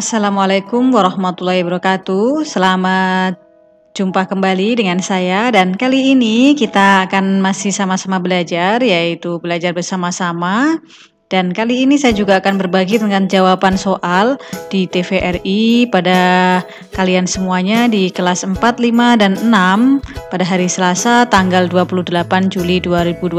Assalamualaikum warahmatullahi wabarakatuh. Selamat jumpa kembali dengan saya, dan kali ini kita akan masih sama-sama belajar, yaitu belajar bersama-sama. Dan kali ini saya juga akan berbagi dengan jawaban soal di TVRI pada kalian semuanya di kelas 4, 5, dan 6 pada hari Selasa tanggal 28 Juli 2020.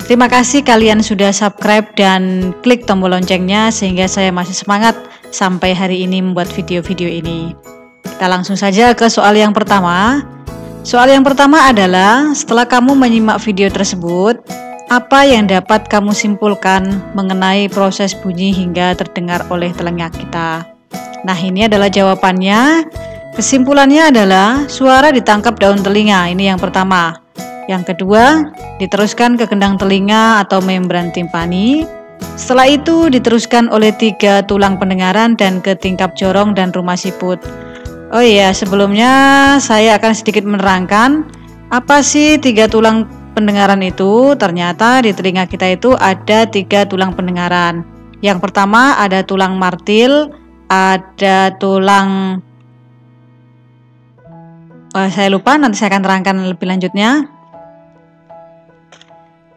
Terima kasih kalian sudah subscribe dan klik tombol loncengnya sehingga saya masih semangat sampai hari ini membuat video-video ini. Kita langsung saja ke soal yang pertama. Soal yang pertama adalah, setelah kamu menyimak video tersebut, apa yang dapat kamu simpulkan mengenai proses bunyi hingga terdengar oleh telinga kita? Nah, ini adalah jawabannya. Kesimpulannya adalah suara ditangkap daun telinga, ini yang pertama. Yang kedua, diteruskan ke gendang telinga atau membran timpani. Setelah itu diteruskan oleh 3 tulang pendengaran dan ke tingkap jorong dan rumah siput. Oh iya, sebelumnya saya akan sedikit menerangkan apa sih 3 tulang pendengaran itu. Ternyata di telinga kita itu ada 3 tulang pendengaran. Yang pertama ada tulang martil, ada tulang saya lupa, nanti saya akan terangkan lebih lanjutnya.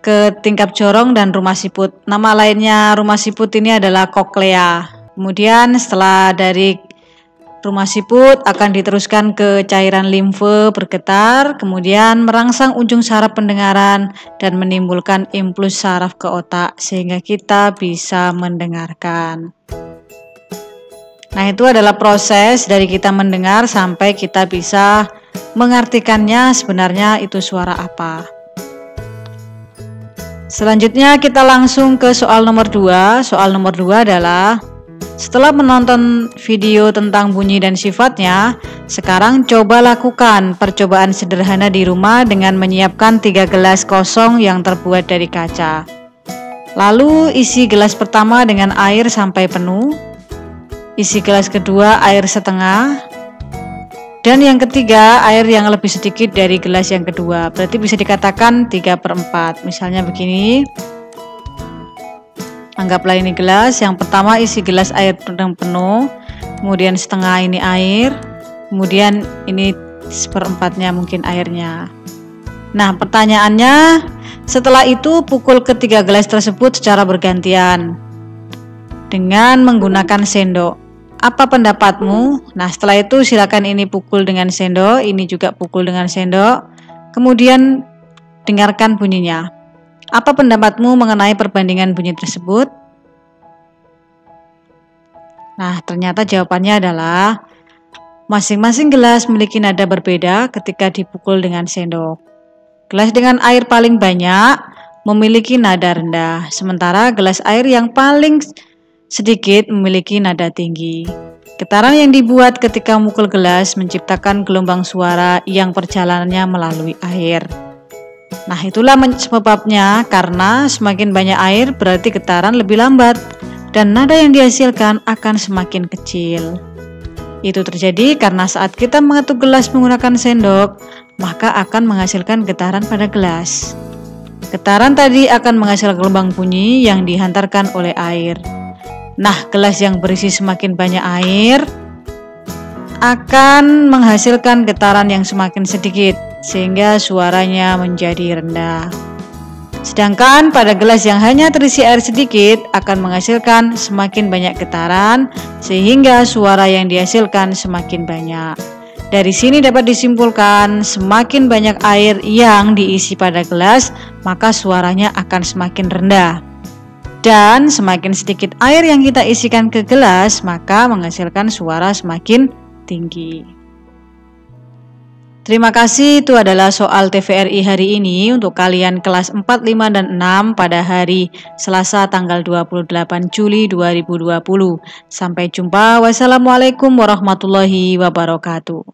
Ke tingkap jorong dan rumah siput. Nama lainnya rumah siput ini adalah koklea. Kemudian setelah dari rumah siput akan diteruskan ke cairan limfe bergetar, kemudian merangsang ujung saraf pendengaran dan menimbulkan impuls saraf ke otak sehingga kita bisa mendengarkan. Nah, itu adalah proses dari kita mendengar sampai kita bisa mengartikannya sebenarnya itu suara apa. Selanjutnya kita langsung ke soal nomor 2. Soal nomor 2 adalah, setelah menonton video tentang bunyi dan sifatnya, sekarang coba lakukan percobaan sederhana di rumah dengan menyiapkan 3 gelas kosong yang terbuat dari kaca. Lalu isi gelas pertama dengan air sampai penuh, isi gelas kedua air setengah, dan yang ketiga air yang lebih sedikit dari gelas yang kedua. Berarti bisa dikatakan 3/4. Misalnya begini. Anggaplah ini gelas, yang pertama isi gelas air penuh, kemudian setengah ini air, kemudian ini 1/4-nya mungkin airnya. Nah, pertanyaannya, setelah itu pukul ketiga gelas tersebut secara bergantian dengan menggunakan sendok. Apa pendapatmu? Nah, setelah itu silakan ini pukul dengan sendok, ini juga pukul dengan sendok, kemudian dengarkan bunyinya. Apa pendapatmu mengenai perbandingan bunyi tersebut? Nah, ternyata jawabannya adalah masing-masing gelas memiliki nada berbeda ketika dipukul dengan sendok. Gelas dengan air paling banyak memiliki nada rendah, sementara gelas air yang paling sedikit memiliki nada tinggi. Getaran yang dibuat ketika memukul gelas menciptakan gelombang suara yang perjalanannya melalui air. Nah, itulah sebabnya, karena semakin banyak air berarti getaran lebih lambat dan nada yang dihasilkan akan semakin kecil. Itu terjadi karena saat kita mengetuk gelas menggunakan sendok, maka akan menghasilkan getaran pada gelas. Getaran tadi akan menghasilkan gelombang bunyi yang dihantarkan oleh air. Nah, gelas yang berisi semakin banyak air akan menghasilkan getaran yang semakin sedikit, sehingga suaranya menjadi rendah. Sedangkan pada gelas yang hanya terisi air sedikit akan menghasilkan semakin banyak getaran, sehingga suara yang dihasilkan semakin banyak. Dari sini dapat disimpulkan, semakin banyak air yang diisi pada gelas, maka suaranya akan semakin rendah. Dan semakin sedikit air yang kita isikan ke gelas, maka menghasilkan suara semakin tinggi. Terima kasih, itu adalah soal TVRI hari ini untuk kalian kelas 4, 5, dan 6 pada hari Selasa tanggal 28 Juli 2020. Sampai jumpa. Wassalamualaikum warahmatullahi wabarakatuh.